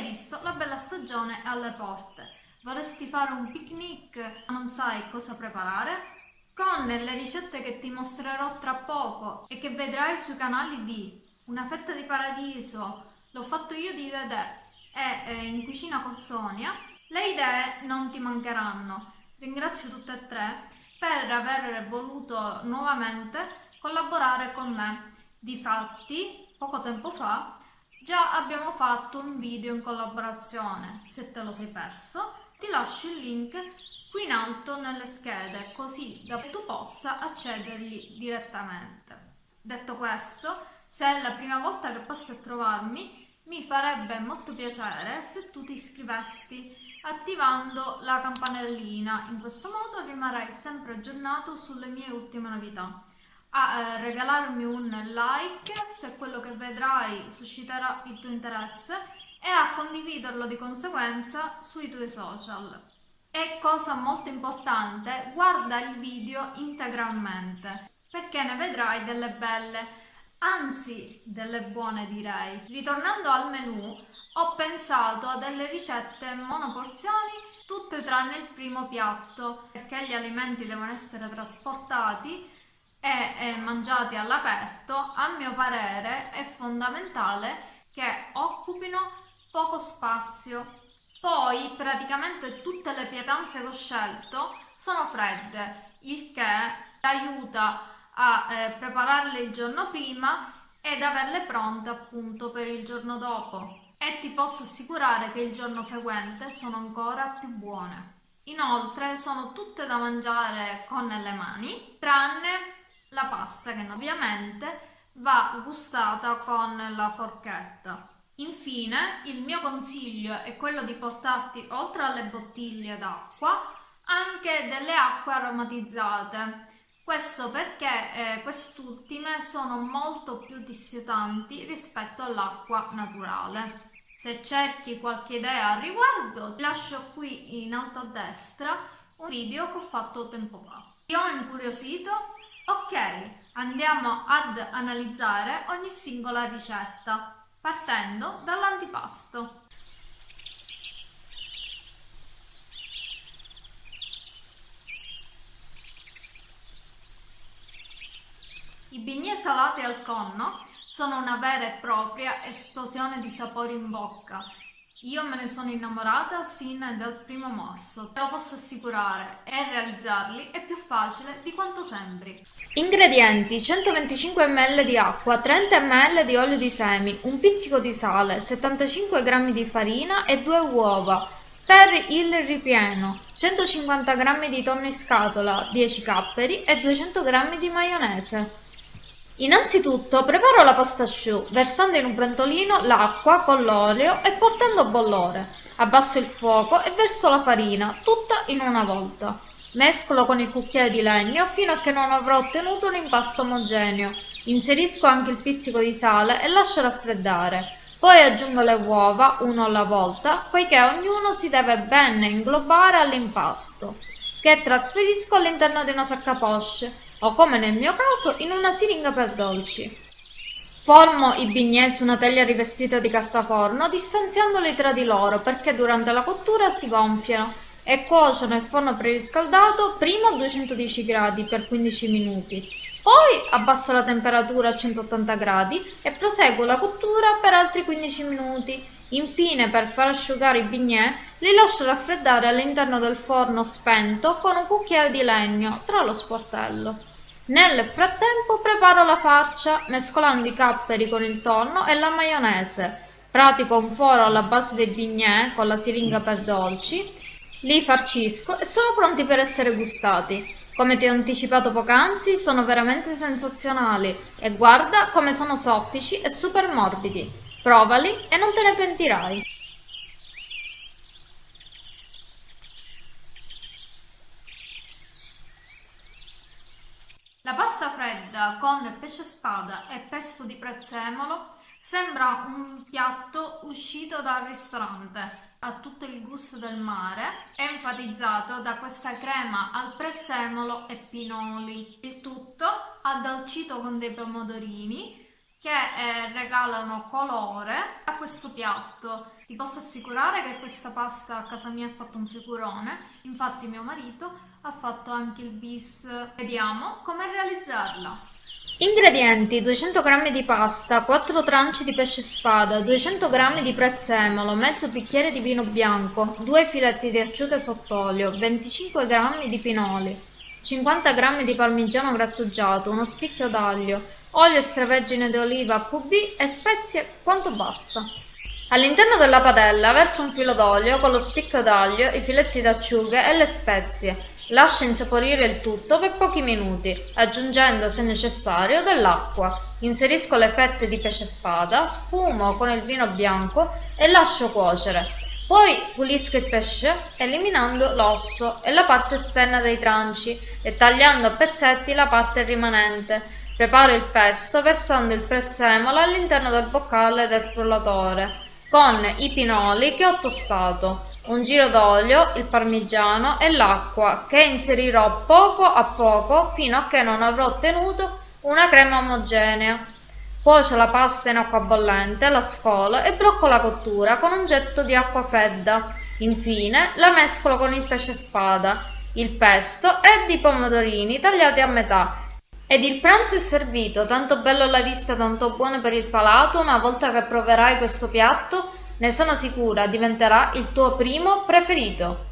visto, la bella stagione è alle porte. Vorresti fare un picnic ma non sai cosa preparare? Con le ricette che ti mostrerò tra poco e che vedrai sui canali di Una fetta di paradiso, L'ho fatto io di Dedè e In cucina con Sonia, le idee non ti mancheranno. Ringrazio tutte e tre per aver voluto nuovamente collaborare con me. Difatti, poco tempo fa già abbiamo fatto un video in collaborazione. Se te lo sei perso, ti lascio il link qui in alto nelle schede, così da tu possa accedergli direttamente. Detto questo, se è la prima volta che passi a trovarmi, mi farebbe molto piacere se tu ti iscrivesti attivando la campanellina. In questo modo rimarrai sempre aggiornato sulle mie ultime novità. A regalarmi un like se quello che vedrai susciterà il tuo interesse e a condividerlo di conseguenza sui tuoi social. E cosa molto importante, guarda il video integralmente perché ne vedrai delle belle, anzi delle buone direi. Ritornando al menù, ho pensato a delle ricette monoporzioni, tutte tranne il primo piatto, perché gli alimenti devono essere trasportati e mangiati all'aperto. A mio parere è fondamentale che occupino poco spazio. Poi praticamente tutte le pietanze che ho scelto sono fredde, il che aiuta a prepararle il giorno prima ed averle pronte appunto per il giorno dopo. E ti posso assicurare che il giorno seguente sono ancora più buone. Inoltre sono tutte da mangiare con le mani, tranne la pasta che ovviamente va gustata con la forchetta. Infine, il mio consiglio è quello di portarti, oltre alle bottiglie d'acqua, anche delle acque aromatizzate. Questo perché quest'ultime sono molto più dissietanti rispetto all'acqua naturale. Se cerchi qualche idea al riguardo, ti lascio qui in alto a destra un video che ho fatto tempo fa. Ti ho incuriosito? Ok, andiamo ad analizzare ogni singola ricetta, partendo dall'antipasto. I bignè salati al tonno sono una vera e propria esplosione di sapori in bocca. Io me ne sono innamorata sin dal primo morso, te lo posso assicurare, e realizzarli è più facile di quanto sembri. Ingredienti: 125 ml di acqua, 30 ml di olio di semi, un pizzico di sale, 75 g di farina e 2 uova. Per il ripieno, 150 g di tonno in scatola, 10 capperi e 200 g di maionese. Innanzitutto preparo la pasta asciù, versando in un pentolino l'acqua con l'olio e portando a bollore. Abbasso il fuoco e verso la farina, tutta in una volta. Mescolo con il cucchiaio di legno fino a che non avrò ottenuto un impasto omogeneo. Inserisco anche il pizzico di sale e lascio raffreddare. Poi aggiungo le uova, uno alla volta, poiché ognuno si deve ben inglobare all'impasto, che trasferisco all'interno di una sacca poche o, come nel mio caso, in una siringa per dolci. Formo i bignè su una teglia rivestita di carta forno, distanziandoli tra di loro perché durante la cottura si gonfiano e cuocio nel forno preriscaldato prima a 210 gradi per 15 minuti. Poi abbasso la temperatura a 180 gradi e proseguo la cottura per altri 15 minuti. Infine, per far asciugare i bignè, li lascio raffreddare all'interno del forno spento con un cucchiaio di legno tra lo sportello. Nel frattempo preparo la farcia, mescolando i capperi con il tonno e la maionese. Pratico un foro alla base dei bignè con la siringa per dolci, li farcisco e sono pronti per essere gustati. Come ti ho anticipato poc'anzi, sono veramente sensazionali e guarda come sono soffici e super morbidi. Provali e non te ne pentirai. La pasta fredda con pesce spada e pesto di prezzemolo sembra un piatto uscito dal ristorante. Ha tutto il gusto del mare, è enfatizzato da questa crema al prezzemolo e pinoli. Il tutto addolcito con dei pomodorini che regalano colore a questo piatto. Ti posso assicurare che questa pasta a casa mia ha fatto un figurone, infatti mio marito ha fatto anche il bis. Vediamo come realizzarla. Ingredienti: 200 g di pasta, 4 tranci di pesce spada, 200 g di prezzemolo, mezzo bicchiere di vino bianco, 2 filetti di acciughe sott'olio, 25 g di pinoli, 50 g di parmigiano grattugiato, uno spicchio d'aglio, olio extravergine di oliva a cubi e spezie quanto basta. All'interno della padella versa un filo d'olio con lo spicchio d'aglio, i filetti d'acciughe e le spezie. Lascia insaporire il tutto per pochi minuti, aggiungendo, se necessario, dell'acqua. Inserisco le fette di pesce spada, sfumo con il vino bianco e lascio cuocere. Poi pulisco il pesce eliminando l'osso e la parte esterna dei tranci e tagliando a pezzetti la parte rimanente. Preparo il pesto versando il prezzemolo all'interno del boccale del frullatore con i pinoli che ho tostato, un giro d'olio, il parmigiano e l'acqua che inserirò poco a poco fino a che non avrò ottenuto una crema omogenea. Cuocio la pasta in acqua bollente, la scolo e blocco la cottura con un getto di acqua fredda. Infine la mescolo con il pesce spada, il pesto e i pomodorini tagliati a metà. Ed il pranzo è servito, tanto bello alla vista, tanto buono per il palato. Una volta che proverai questo piatto, ne sono sicura, diventerà il tuo primo preferito.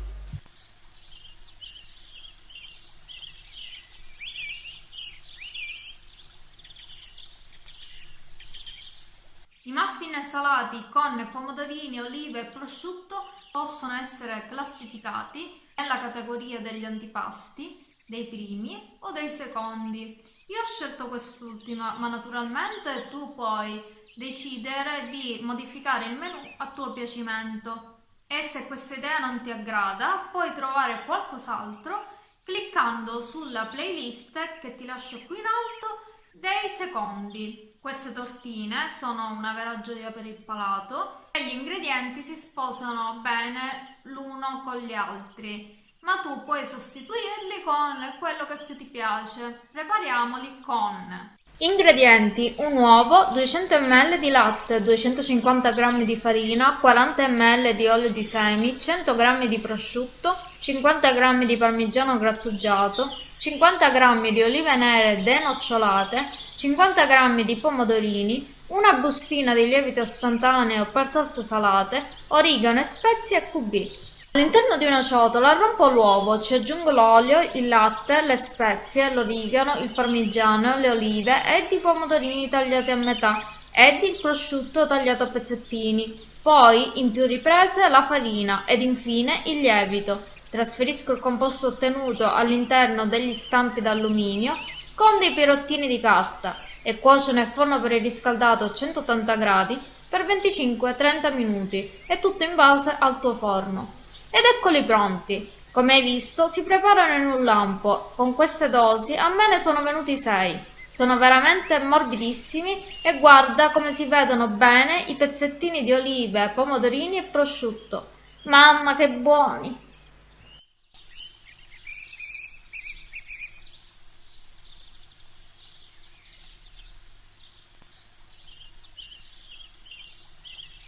I muffin salati con pomodorini, olive e prosciutto possono essere classificati nella categoria degli antipasti, dei primi o dei secondi. Io ho scelto quest'ultima, ma naturalmente tu puoi decidere di modificare il menù a tuo piacimento. E se questa idea non ti aggrada, puoi trovare qualcos'altro cliccando sulla playlist che ti lascio qui in alto dei secondi. Queste tortine sono una vera gioia per il palato e gli ingredienti si sposano bene l'uno con gli altri, ma tu puoi sostituirli con quello che più ti piace. Prepariamoli con ingredienti: un uovo, 200 ml di latte, 250 g di farina, 40 ml di olio di semi, 100 g di prosciutto, 50 g di parmigiano grattugiato, 50 g di olive nere denocciolate, 50 g di pomodorini, una bustina di lievito istantaneo per torte salate, origano e spezie a cubi. All'interno di una ciotola rompo l'uovo, ci aggiungo l'olio, il latte, le spezie, l'origano, il parmigiano, le olive ed i pomodorini tagliati a metà ed il prosciutto tagliato a pezzettini, poi in più riprese la farina ed infine il lievito. Trasferisco il composto ottenuto all'interno degli stampi d'alluminio con dei pirottini di carta e cuocio nel forno preriscaldato a 180 gradi per 25-30 minuti e tutto in base al tuo forno. Ed eccoli pronti! Come hai visto, si preparano in un lampo. Con queste dosi a me ne sono venuti 6. Sono veramente morbidissimi e guarda come si vedono bene i pezzettini di olive, pomodorini e prosciutto. Mamma, che buoni!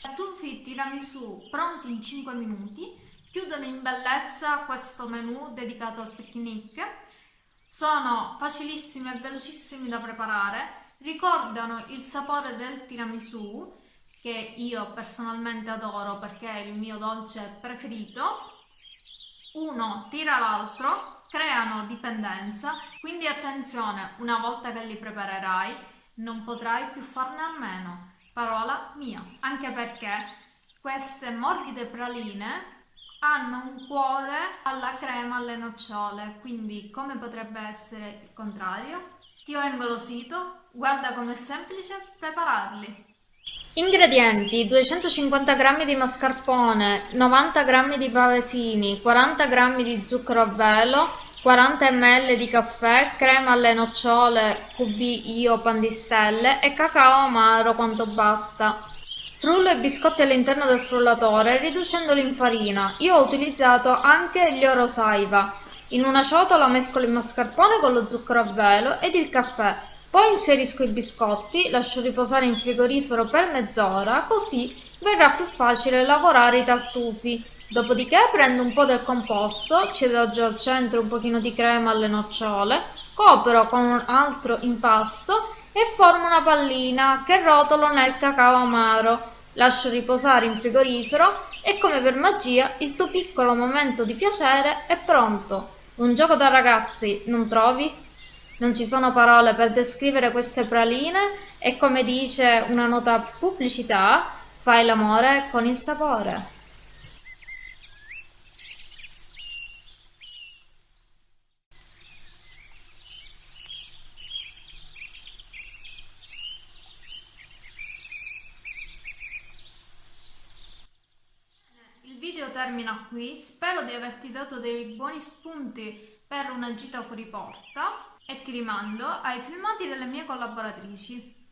Tartufi tiramisù pronti in 5 minuti. Chiudono in bellezza questo menù dedicato al picnic. Sono facilissimi e velocissimi da preparare, ricordano il sapore del tiramisù che io personalmente adoro perché è il mio dolce preferito. Uno tira l'altro, creano dipendenza, quindi attenzione, una volta che li preparerai non potrai più farne a meno, parola mia, anche perché queste morbide praline hanno un cuore alla crema alle nocciole, quindi come potrebbe essere il contrario? Ti ho ingolosito? Guarda com'è semplice prepararli. Ingredienti: 250 g di mascarpone, 90 g di pavesini, 40 g di zucchero a velo, 40 ml di caffè, crema alle nocciole QB pan di stelle e cacao amaro quanto basta. Frullo i biscotti all'interno del frullatore riducendoli in farina. Io ho utilizzato anche gli Orosaiva. In una ciotola mescolo il mascarpone con lo zucchero a velo ed il caffè. Poi inserisco i biscotti, lascio riposare in frigorifero per mezz'ora, così verrà più facile lavorare i tartufi. Dopodiché prendo un po' del composto, ci adagio al centro un pochino di crema alle nocciole, copro con un altro impasto e formo una pallina che rotolo nel cacao amaro. Lascio riposare in frigorifero e come per magia il tuo piccolo momento di piacere è pronto. Un gioco da ragazzi, non trovi? Non ci sono parole per descrivere queste praline e come dice una nota pubblicità, fai l'amore con il sapore. Il video termina qui, spero di averti dato dei buoni spunti per una gita fuori porta e ti rimando ai filmati delle mie collaboratrici.